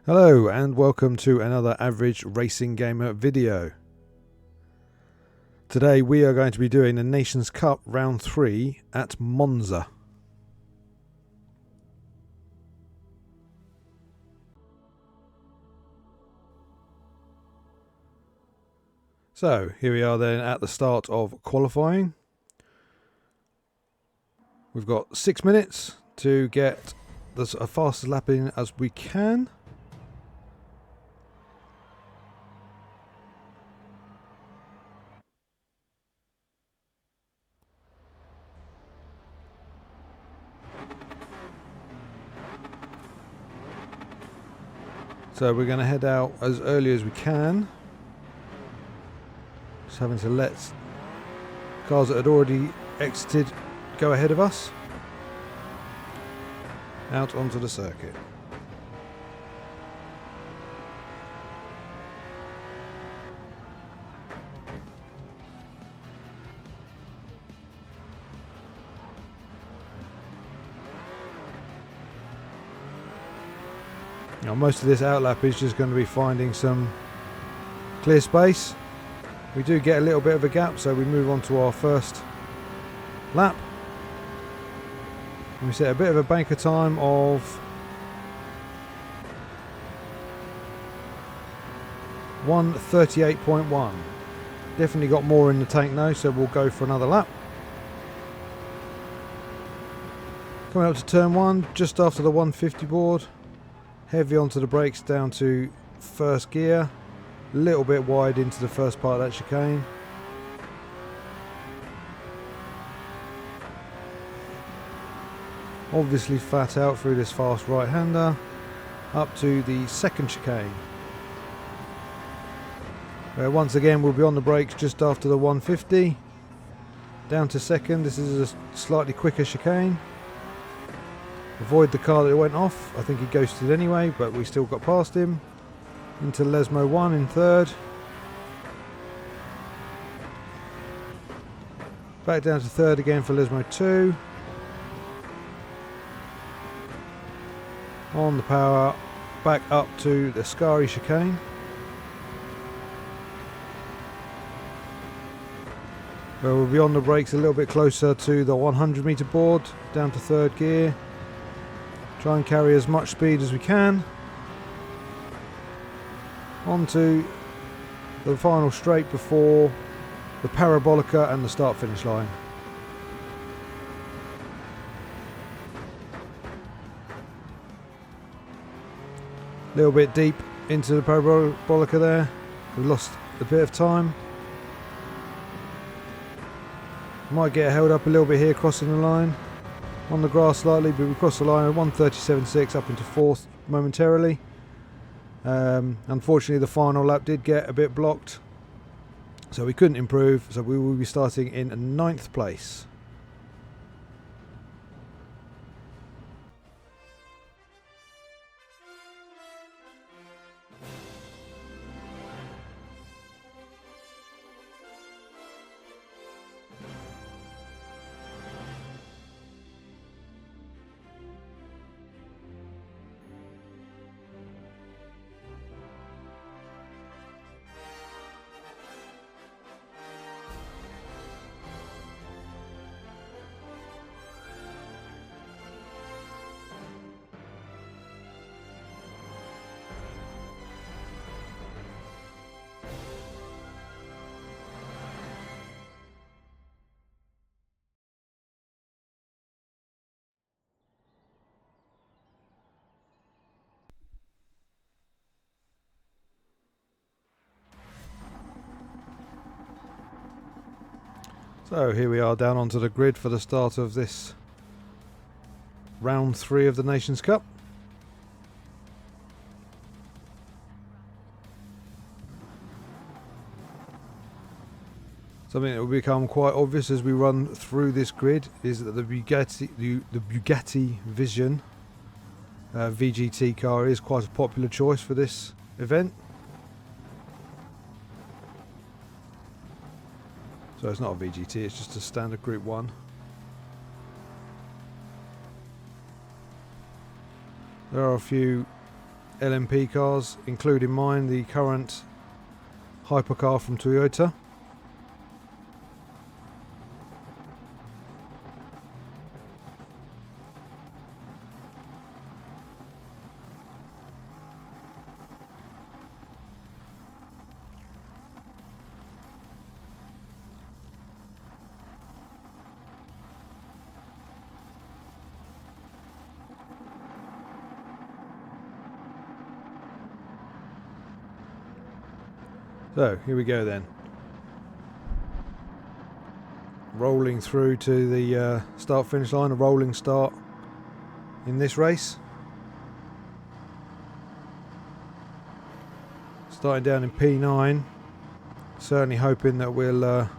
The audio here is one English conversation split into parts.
Hello and welcome to another Average Racing Gamer video. Today we are going to be doing the Nations Cup Round 3 at Monza. So here we are then at the start of qualifying. We've got 6 minutes to get as fast a lap in as we can. So we're going to head out as early as we can. Just having to let cars that had already exited go ahead of us out onto the circuit. Now most of this outlap is just going to be finding some clear space. We do get a little bit of a gap, so we move on to our first lap. And we set a bit of a banker time of 1:38.1. Definitely got more in the tank now, so we'll go for another lap. Coming up to turn 1, just after the 150 board. Heavy onto the brakes down to first gear. A little bit wide into the first part of that chicane. Obviously flat out through this fast right-hander. Up to the second chicane. Once again we'll be on the brakes just after the 150. Down to second. This is a slightly quicker chicane. Avoid the car that went off. I think he ghosted anyway, but we still got past him. Into Lesmo 1 in third. Back down to third again for Lesmo 2. On the power, back up to the Scari chicane. Where we'll be on the brakes a little bit closer to the 100 metre board, down to third gear. Try and carry as much speed as we can. Onto the final straight before the parabolica and the start finish line. A little bit deep into the parabolica there. We lost a bit of time. Might get held up a little bit here crossing the line. On the grass slightly, but we crossed the line at 1:37.6 up into fourth momentarily. Unfortunately the final lap did get a bit blocked, so we couldn't improve, so we will be starting in 9th place. So here we are down onto the grid for the start of this round 3 of the Nations Cup. Something that will become quite obvious as we run through this grid is that the Bugatti Vision VGT car is quite a popular choice for this event. So it's not a VGT, it's just a standard Group 1. There are a few LMP cars, including mine, the current hypercar from Toyota. So here we go then. Rolling through to the start finish line, a rolling start in this race. Starting down in P9, certainly hoping that we'll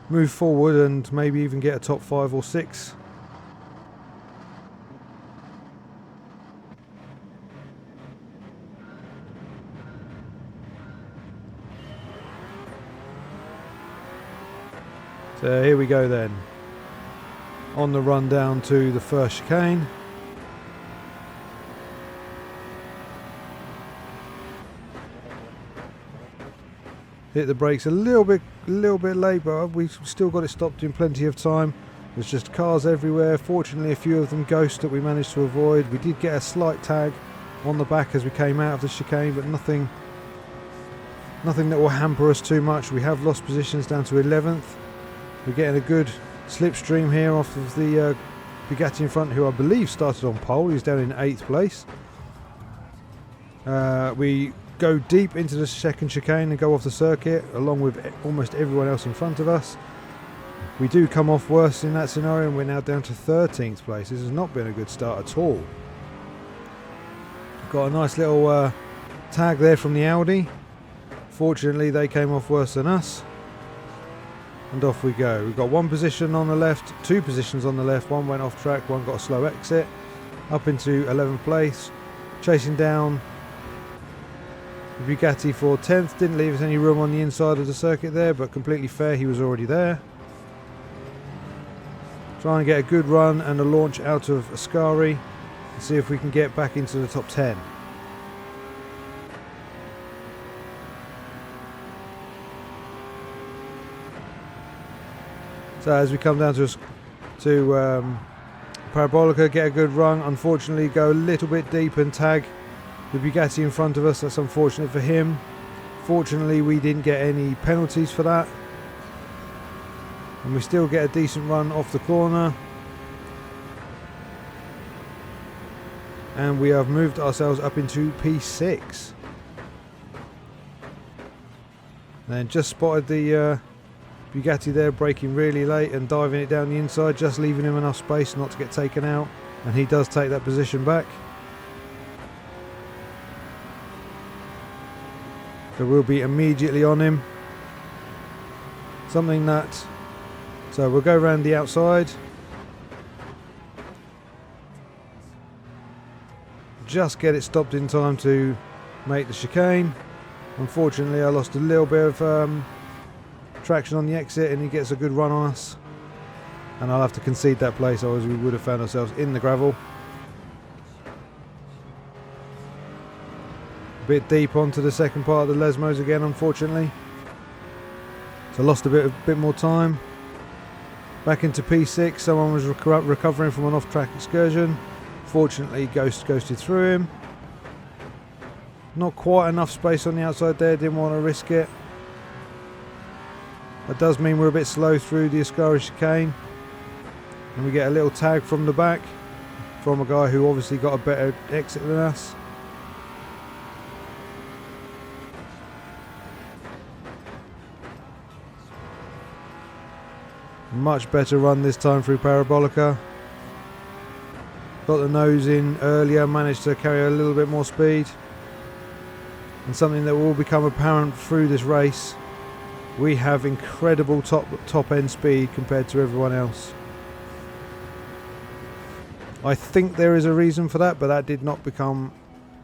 move forward and maybe even get a top 5 or 6. So here we go then, on the run down to the first chicane. Hit the brakes a little bit late, but we've still got it stopped in plenty of time. There's just cars everywhere. Fortunately, a few of them ghost that we managed to avoid. We did get a slight tag on the back as we came out of the chicane, but nothing that will hamper us too much. We have lost positions down to 11th. We're getting a good slipstream here off of the Bugatti in front, who I believe started on pole. He's down in 8th place. We go deep into the second chicane and go off the circuit along with almost everyone else in front of us. We do come off worse in that scenario, and we're now down to 13th place. This has not been a good start at all. Got a nice little tag there from the Audi. Fortunately, they came off worse than us. And off we go. We've got one position on the left, 2 positions on the left. One went off track, one got a slow exit. Up into 11th place. Chasing down the Bugatti for 10th. Didn't leave us any room on the inside of the circuit there, but completely fair, he was already there. Trying to get a good run and a launch out of Ascari and see if we can get back into the top 10. So as we come down to Parabolica, get a good run. Unfortunately, go a little bit deep and tag the Bugatti in front of us. That's unfortunate for him. Fortunately, we didn't get any penalties for that. And we still get a decent run off the corner. And we have moved ourselves up into P6. And then just spotted the Bugatti there, braking really late and diving it down the inside, just leaving him enough space not to get taken out, and he does take that position back. So we'll be immediately on him. So we'll go around the outside. Just get it stopped in time to make the chicane. Unfortunately, I lost a little bit of traction on the exit, and he gets a good run on us, and I'll have to concede that place, otherwise we would have found ourselves in the gravel. A bit deep onto the second part of the Lesmos again, unfortunately, so lost a bit more time. Back into P6. Someone was recovering from an off-track excursion. Fortunately, ghosted through him. Not quite enough space on the outside there, didn't want to risk it. That does mean we're a bit slow through the Ascari chicane, and we get a little tag from the back from a guy who obviously got a better exit than us. Much better run this time through Parabolica. Got the nose in earlier, managed to carry a little bit more speed, and something that will become apparent through this race: we have incredible top end speed compared to everyone else. I think there is a reason for that, but that did not become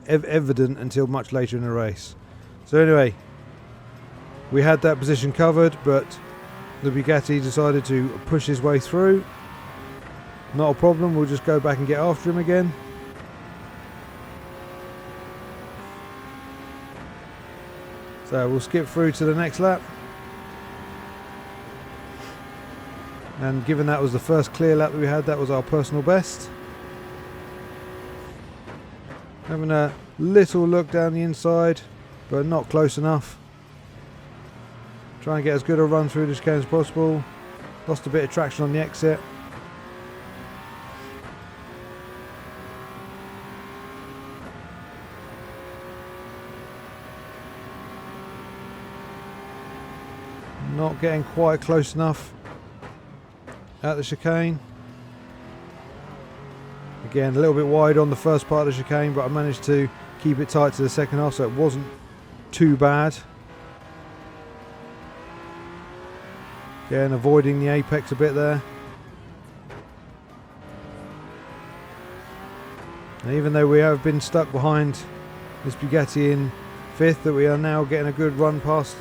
evident until much later in the race. So anyway, we had that position covered, but the Bugatti decided to push his way through. Not a problem, we'll just go back and get after him again. So we'll skip through to the next lap. And given that was the first clear lap that we had, that was our personal best. Having a little look down the inside, but not close enough. Try and get as good a run through the chicane as possible. Lost a bit of traction on the exit. Not getting quite close enough at the chicane. Again, a little bit wide on the first part of the chicane, but I managed to keep it tight to the second half, so it wasn't too bad. Again, avoiding the apex a bit there. And even though we have been stuck behind this Bugatti in 5th, that we are now getting a good run past.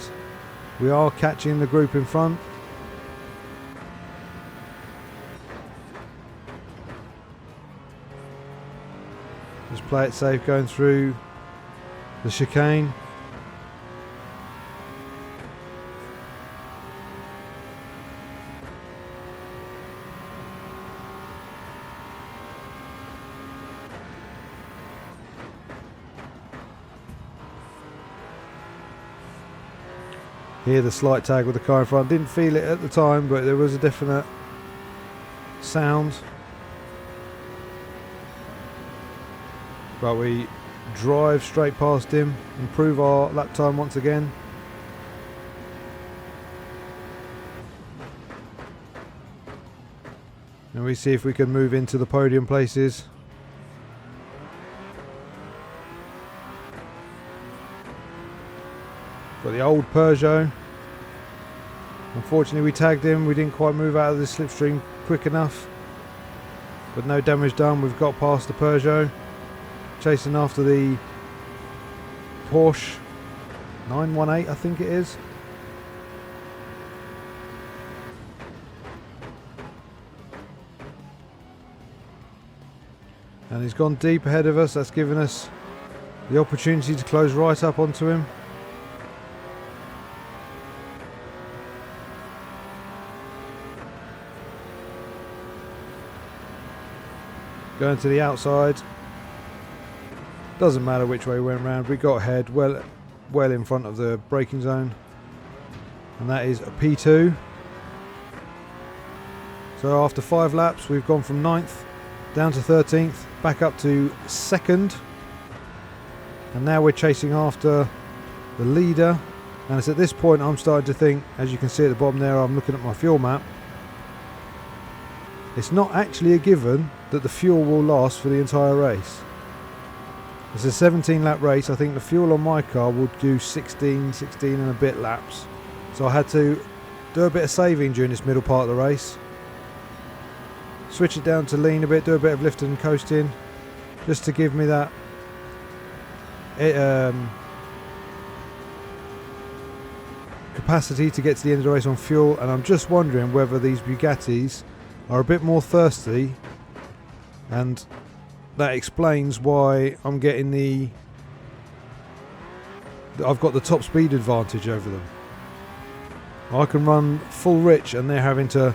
We are catching the group in front. Just play it safe going through the chicane. Hear the slight tag with the car in front. Didn't feel it at the time, but there was a definite sound. But we drive straight past him, improve our lap time once again. And we see if we can move into the podium places. Got the old Peugeot. Unfortunately we tagged him, we didn't quite move out of the slipstream quick enough. But no damage done, we've got past the Peugeot. Chasing after the Porsche 918, I think it is. And he's gone deep ahead of us, that's given us the opportunity to close right up onto him. Going to the outside. Doesn't matter which way we went round. We got ahead, well in front of the braking zone, and that is a P2. So after 5 laps, we've gone from 9th down to 13th, back up to 2nd, and now we're chasing after the leader. And it's at this point I'm starting to think, as you can see at the bottom there, I'm looking at my fuel map. It's not actually a given that the fuel will last for the entire race. It's a 17 lap race. I think the fuel on my car will do 16 and a bit laps. So I had to do a bit of saving during this middle part of the race. Switch it down to lean a bit, do a bit of lifting and coasting, just to give me that capacity to get to the end of the race on fuel. And I'm just wondering whether these Bugattis are a bit more thirsty, and that explains why I'm getting I've got the top speed advantage over them. I can run full rich and they're having to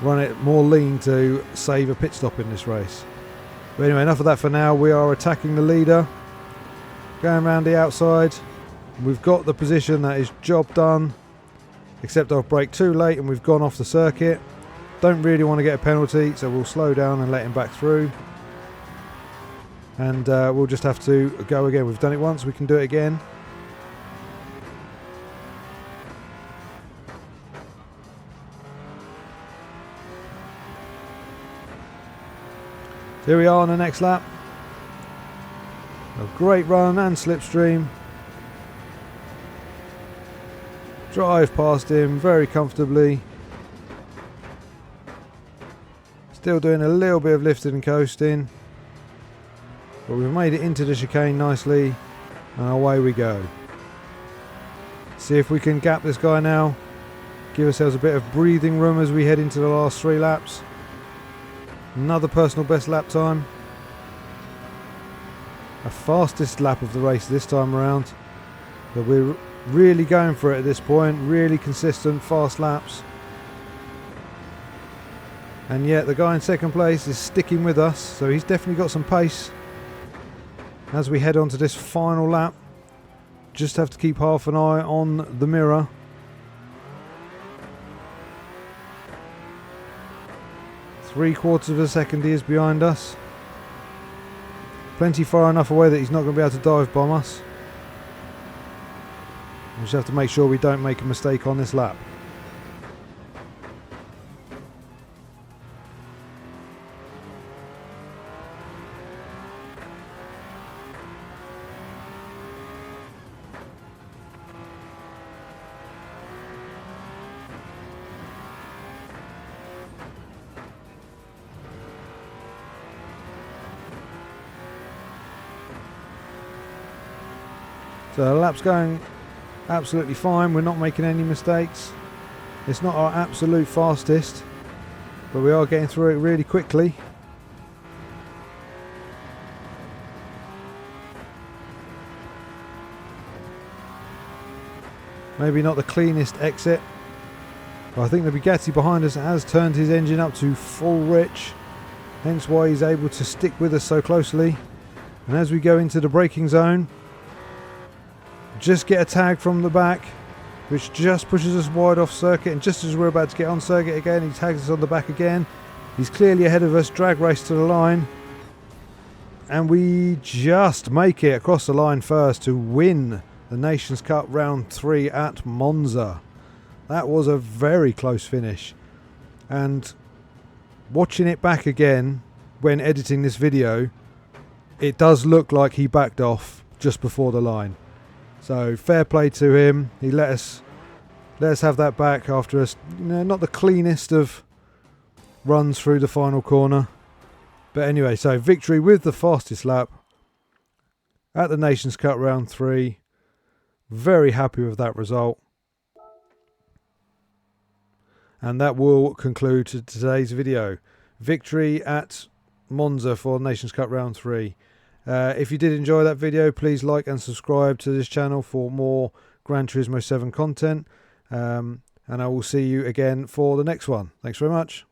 run it more lean to save a pit stop in this race. But anyway, enough of that for now. We are attacking the leader, going around the outside. We've got the position, that is job done, except I've braked too late and we've gone off the circuit. Don't really want to get a penalty, so we'll slow down and let him back through. And we'll just have to go again. We've done it once, we can do it again. Here we are on the next lap. A great run and slipstream. Drive past him very comfortably. Still doing a little bit of lifting and coasting. But we've made it into the chicane nicely. And away we go. See if we can gap this guy now. Give ourselves a bit of breathing room as we head into the last 3 laps. Another personal best lap time. A fastest lap of the race this time around. But we're Really going for it at this point, really consistent, fast laps. And yet the guy in second place is sticking with us, so he's definitely got some pace. As we head on to this final lap, just have to keep half an eye on the mirror. Three-quarters of a second he is behind us. Plenty far enough away that he's not going to be able to dive bomb us. We just have to make sure we don't make a mistake on this lap. So the lap's going absolutely fine, we're not making any mistakes. It's not our absolute fastest, but we are getting through it really quickly. Maybe not the cleanest exit, but I think the Bugatti behind us has turned his engine up to full rich, hence why he's able to stick with us so closely. And as we go into the braking zone, just get a tag from the back, which just pushes us wide off circuit, and just as we're about to get on circuit again, he tags us on the back again. He's clearly ahead of us, drag race to the line, and we just make it across the line first to win the Nations Cup round 3 at Monza. That was a very close finish, and watching it back again when editing this video, it does look like he backed off just before the line. So fair play to him. He let us have that back after us, not the cleanest of runs through the final corner. But anyway, so victory with the fastest lap at the Nations Cup round 3. Very happy with that result. And that will conclude today's video. Victory at Monza for Nations Cup round 3. If you did enjoy that video, please like and subscribe to this channel for more Gran Turismo 7 content. And I will see you again for the next one. Thanks very much.